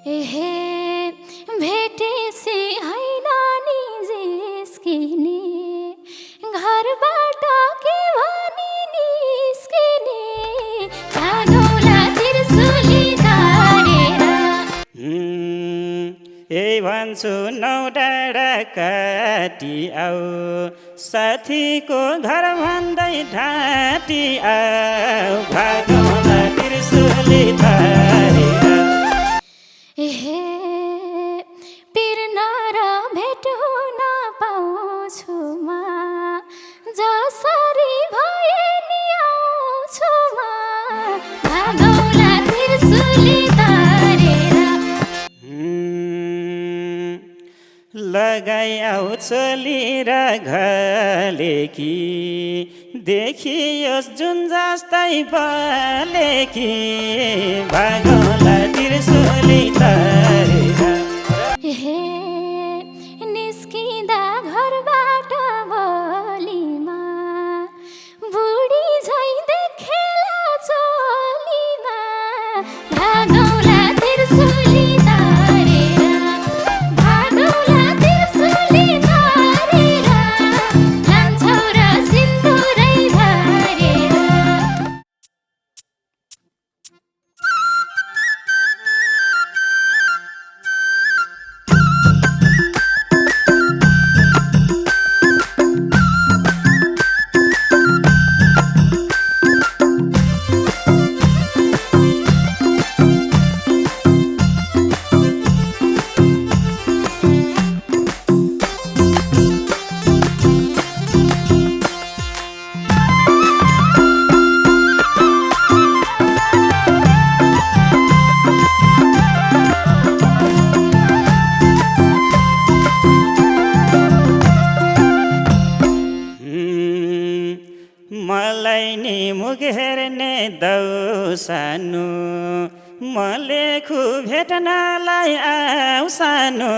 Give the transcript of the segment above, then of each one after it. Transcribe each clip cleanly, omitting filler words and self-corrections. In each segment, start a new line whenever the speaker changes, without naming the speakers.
एहे भेटेसे होइन नि जिस्किने घरबाट के भनी निस्किने भागौला त्रिशुली तारेर
यही भन्छु नौ डाँडा काटी आऊ साथीको घर भन्दै ढाँटी आऊ भागौला त्रिशुली तारेर
एहे पिर्न र भेट हुन पाउँछु म जसरी भए नि आउँछु म भागौला त्रिशुली तारेर
लगाई आऊ चोली र घलेकी देखियोस् जुन जस्तै बलेकी भागौला त्रिशुली तारेर
हे निस्किँदा घरबाट भोलिमा बुढी झैँ देखेला चोलीमा भागौला त्रिशुली तारेर भागौला त्रिशुली तारेर लान्छौ र सिन्दुरै भरेर
मलाई नि मुख हेर्ने दौ सानो म लेखु भेट्नलाई आऊ सानो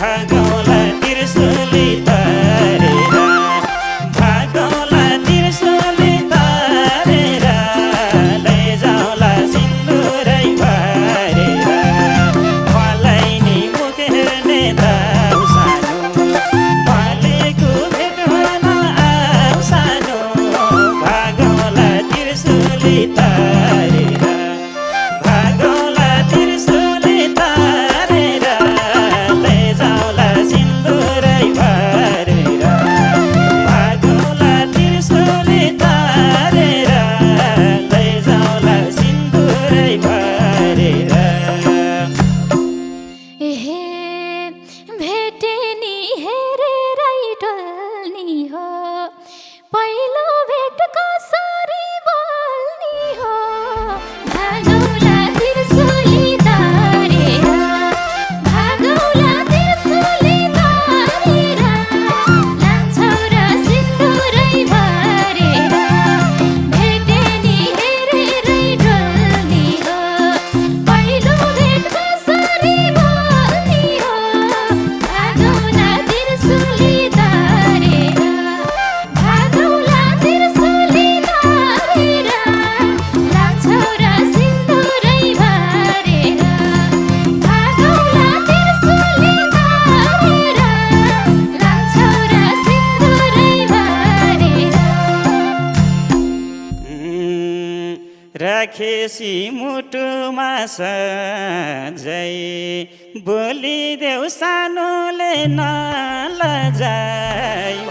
भागौला त्रिशुली तारेर भागौला त्रिशुली तारेर लैजाउला सिन्दुरै भरेर मलाई नि मुख हेर्ने दौ सानो म लेखु भेट्न आऊ सानो भागौला त्रिशुली तारेर भागौला त्रिशुली तारेर लैजाउला सिन्दुरै भरेर भागौला त्रिशुली तारेर लैजाउला सिन्दुरै भरेर
एहे भेटे नि हेरेरै डोल्नी हो पहिलो भेट कसरी बोल्नी हो भागौला त्रिशुली तारेर भागौला त्रिशुली तारेर लान्छौ र सिन्दुरै भरेर भेटे नि हेरेरै डोल्नी हो पहिलो भेट कसरी बोल्नी हो भागौला त्रिशुली तारेर भागौला त्रिशुली तारेर लान्छौ र सिन्दुरै भरेर भागौला त्रिशुली तारेर लान्छौ र सिन्दुरै भरेर
राखेसी मुटुमा सजै बोलिदेऊ सानोले नलजाई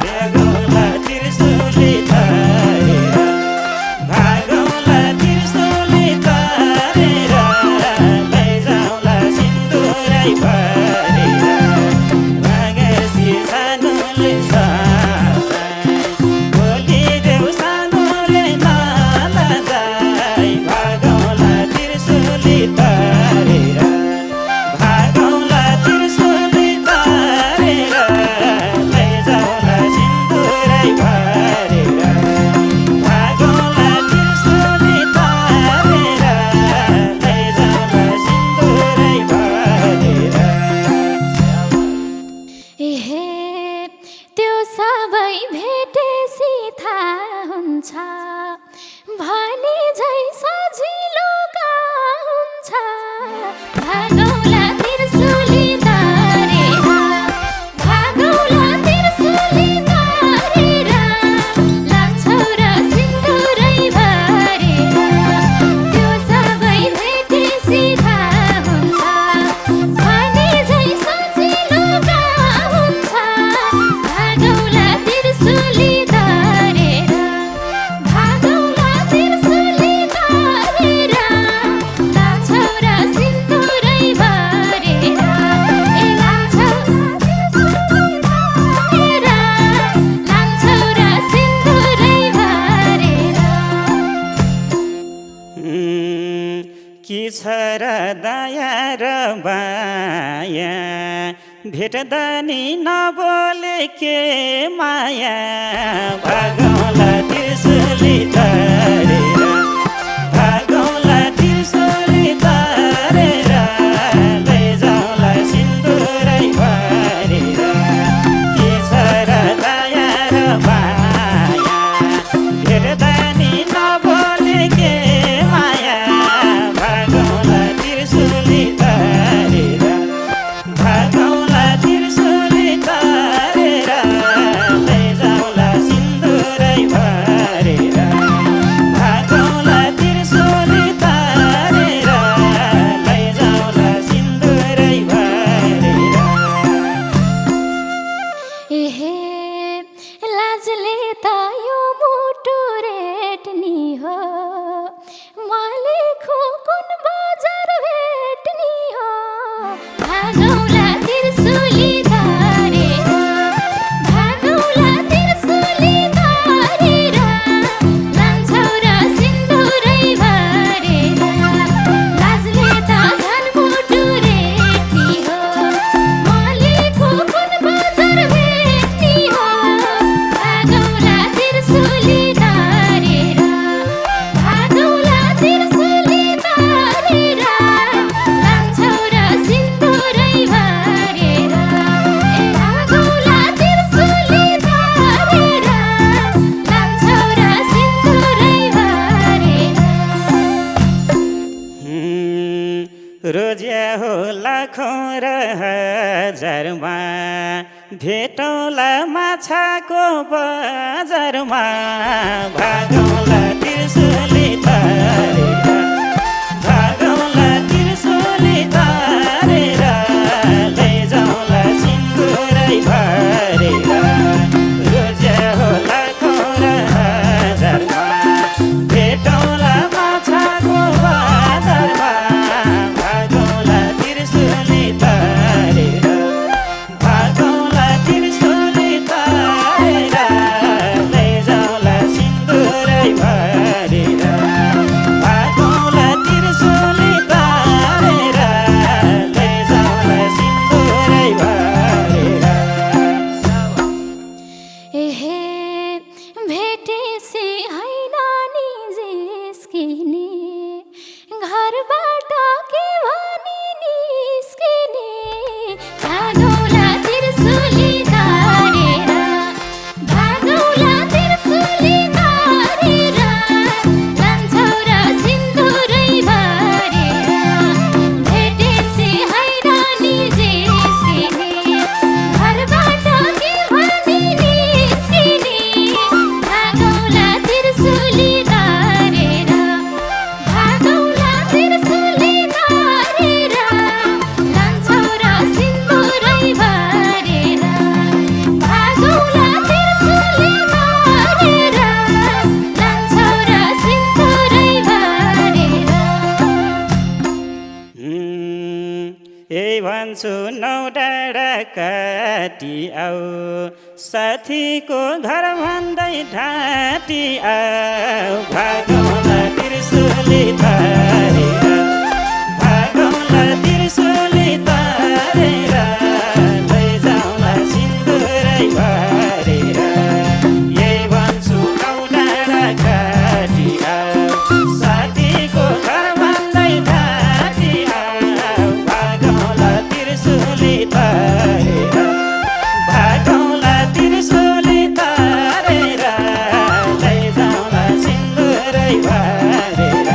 भागौला त्रिशुली तारेर भागौला त्रिशुली तारेर लैजाउला सिन्दुरै भरेर भागेसी सानोले सजाई बोलिदेऊ सानोले नलजाई भागौला त्रिशुली तारेर भागौला त्रिशुली तारेर लैजाउला र माया भेट्दा नि नबोले के माया भागौँला त्रिशुली तारेर भागौँला त्रिशुली तारेर लैजाउँला सिन्दुरै भरेर के छ र दया र माया भेट्दा नि नबोले के माया भागौँला त्रिशुली तारेर भागौँला त्रिशुली तारेर लैजाउँला सिन्दुरै भरेर भागौँला त्रिशुली तारेर लैजाउँला सिन्दुरै भरेर
एहे लाजले त यो मुटु रेट्नी हो मालिक कुन बजार भेट्नी हो भागौँला त्रिशुली तारेर भागौँला त्रिशुली तारेर लान्छौ र सिन्दुरै भरेर लाजले त झन् मुटु रेट्नी हो मालिक कुन बजार भेट्नी हो भागौँला त्रिशुली तारेर भागौँला त्रिशुली तारेर लान्छौ र सिन्दुरै भरेर भागौँला त्रिशुली तारेर लान्छौ र सिन्दुरै भरेर
रोज्या हो लाखौँ र हजारमा भेटौँला माछाको बजारमा भागौँला त्रिशुली तारेर भागौँला त्रिशुली तारेर लैजाउँला सिन्दुरै भरेर रोज्या हो लाखौँ र हजारमा भेटौँला माछाको बजारमा भागौँला त्रिशुली तारेर भागौँला त्रिशुली तारेर लैजाउँला सिन्दुरै भरेर भागौँला त्रिशुली तारेर लैजाउँला सिन्दुरै भरेर
एहे भेटेसी हैन नि जिस्किने घरबाट के भनी निस्किने भागौँला त्रिशुली तारेर भागौँला त्रिशुली तारेर लान्छौ र सिन्दुरै भरेर भेटेसी हैन नि जिस्किने घरबाट के भनी निस्किने भागौँला त्रिशुली तारेर भागौँला त्रिशुली तारेर लान्छौ र सिन्दुरै भरेर भागौँला त्रिशुली तारेर लान्छौ र सिन्दुरै भरेर
यही भन्छु नौ डाँडा काटी आऊ साथीको घर भन्दै ढाँटी आऊ भागौँला त्रिशुली तारेर भागौँला त्रिशुली तारेर लैजाउँला सिन्दुरै भरेर यही भन्छु नौ डाँडा काटी आऊ साथीको घर भन्दै ढाँटी आऊ भागौँला त्रिशुली तारेर भागौँला त्रिशुली तारेर लैजाउँला सिन्दुरै भरेर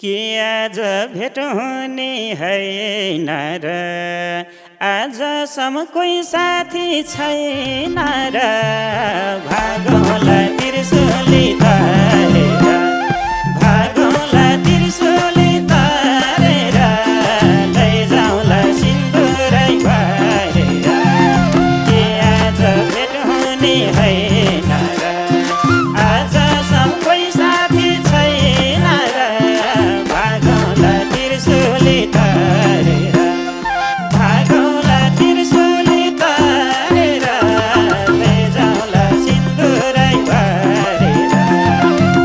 कि आज भेट हुने होइन र आजसम्म कोही साथी छैन र भागौँला त्रिशुली तारेर भागौँला त्रिशुली तारेर लैजाउँला सिन्दुरै भरेर कि आज भेट हुने होइन र आजसम्म कोही साथी छैन र भागौँला त्रिशुली तारेर भागौँला त्रिशुली तारेर लैजाउँला सिन्दुरै भरेर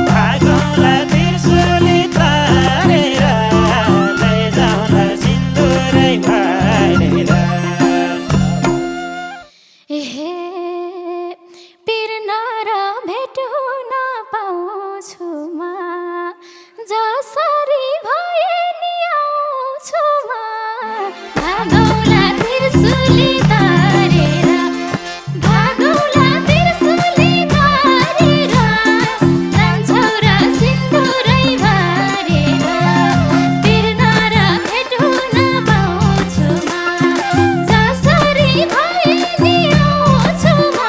भागौँला त्रिशुली तारेर लैजाउँला सिन्दुरै भरेर
एहे पिर्न र भेट हुन पाउँछु म जसरी भए नि आउँछु म भागौँला त्रिशुली तारेर भागौँला त्रिशुली तारेर जान्छौ र सिन्दुरै भरेर पिर्न र भेट हुन पाउँछु म जसरी भए नि आउँछु म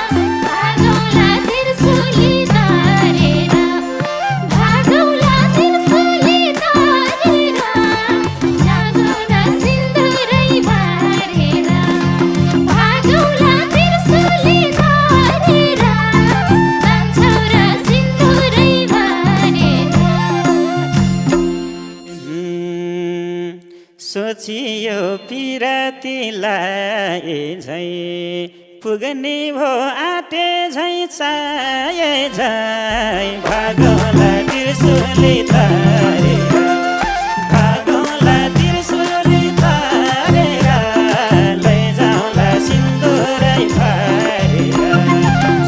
भागौँला त्रिशुली तारेर भागौँला त्रिशुली तारेर जान्छौ र सिन्दुरै भरेर भागौँला त्रिशुली तारेर जान्छौ र सिन्दुरै भरेर
सोचियो पिरतीलाई झै पुग्ने भो आटे झै चाहे झै भागौँला त्रिशुली तारेर भागौँला त्रिशुली तारेर लैजाउँला सिन्दुरै भरेर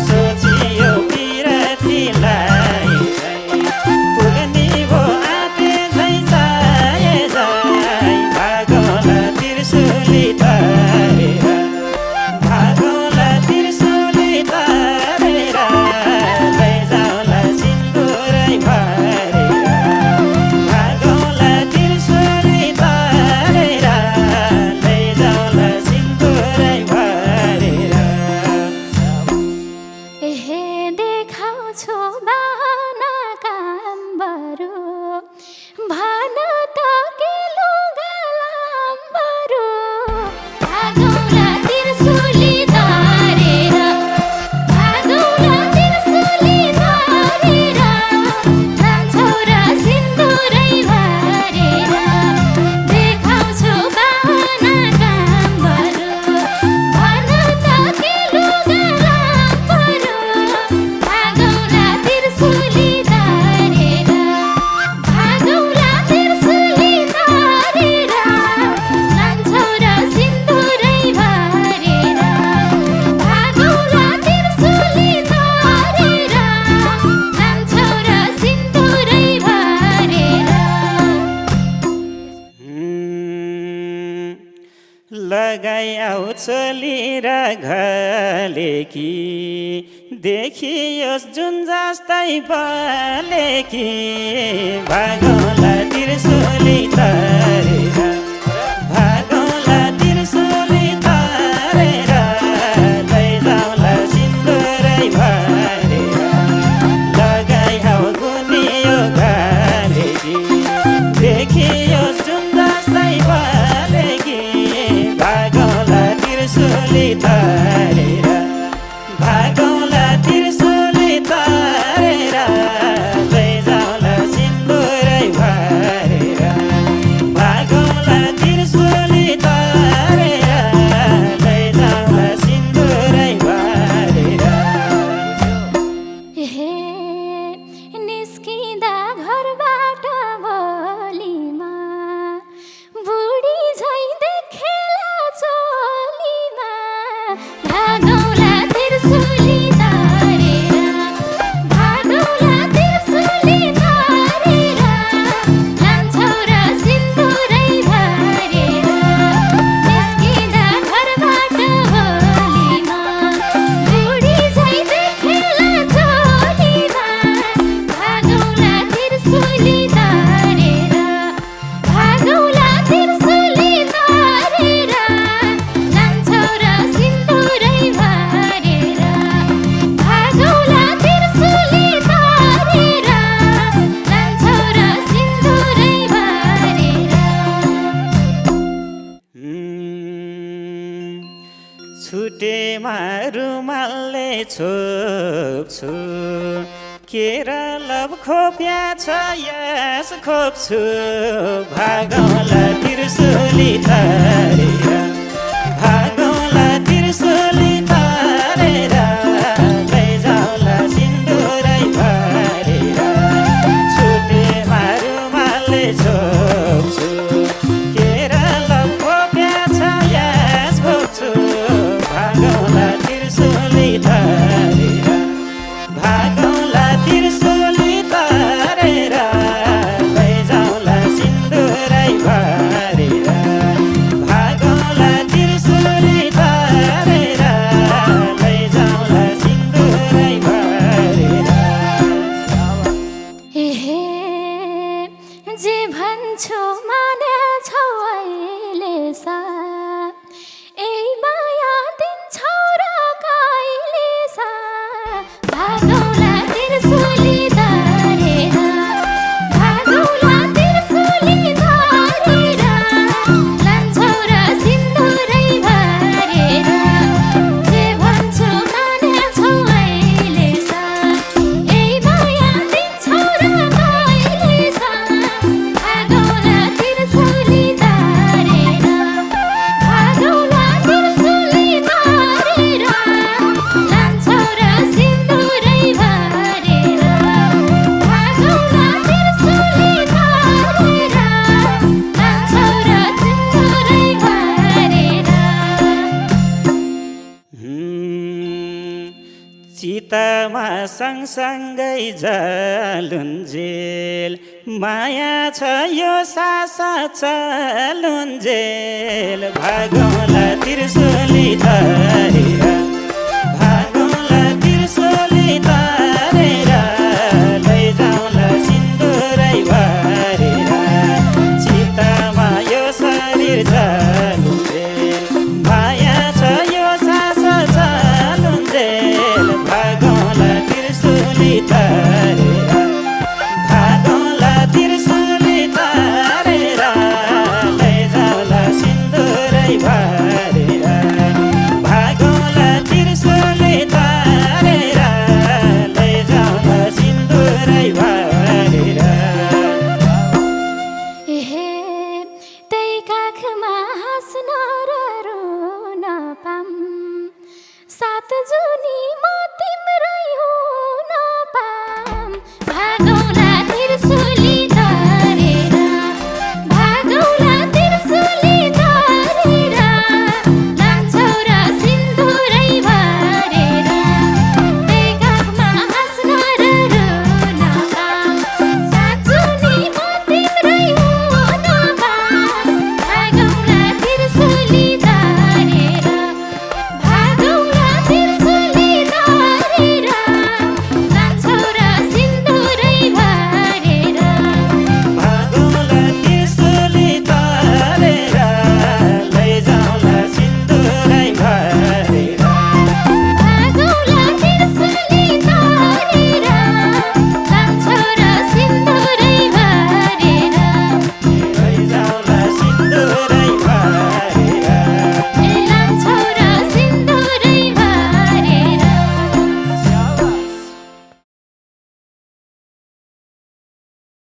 सोचियो पिरतीलाई झै पुग्ने भो आटे झै चाहे झै भागौँला त्रिशुली तारेर भागौँला त्रिशुली तारेर लैजाउँला सिन्दुरै भरेर भागौँला त्रिशुली तारेर लैजाउँला सिन्दुरै भरेर
एहे देखाउँछु बाना काम बरु भन त के लुगालाम बरु भागौँला त्रिशुली तारेर भागौँला त्रिशुली तारेर जान्छौ र सिन्दुरै भरेर देखाउँछु बाना काम बरु भन त के लुगालाम बरु भागौँला त्रिशुली तारेर भागौँला त्रिशुली तारेर जान्छौ र सिन्दुरै भरेर भागौँला त्रिशुली तारेर जान्छौ र सिन्दुरै भरेर
लगाई आउँछली र घलेकी देखियोस् जुन जस्तै बलेकी भागौँला त्रिशुली तारेर भागौँला त्रिशुली तारेर लैजाउँला सिन्दुरै भरेर लगाई आऊ गुनियो घलेकी देखियोस् जुन जस्तै बलेकी भागौँला त्रिशुली तारेर भागौँला त्रिशुली तारेर लैजाउँला सिन्दुरै भरेर रुमालले छोप्छु केरा खोप्या छ यस खोप्छु भागौँला त्रिशुली तारेर भागौँला त्रिशुली तारेर लैजाउला सिन्दुरै भरेर छुटेमा रुमालले छोप्छु केरा खोप्या छ यस खोप्छु भागौँला त्रिशुली तारेर भागौँला त्रिशुली तारेर लैजाउला सिन्दुरै भरेर भागौँला त्रिशुली तारेर लैजाउला सिन्दुरै भरेर
एहे जे भन्छु मानेछौ अहिले सा यही माया दिन्छौ र कहिले सा भागौँला त्रिशुली तारेर भागौँला त्रिशुली तारेर लान्छौ र सिन्दुरै भरेर जे भन्छु मानेछौ अहिले सा यही माया दिन्छौ र कहिले सा भागौँला त्रिशुली तारेर भागौँला त्रिशुली तारेर लान्छौ र सिन्दुरै भरेर भागौँला त्रिशुली तारेर लान्छौ र सिन्दुरै भरेर
चितामा सँगसँगै जलुन्जेल माया छ यो सासा चलुन्जेल भागौँला त्रिशुली तारेर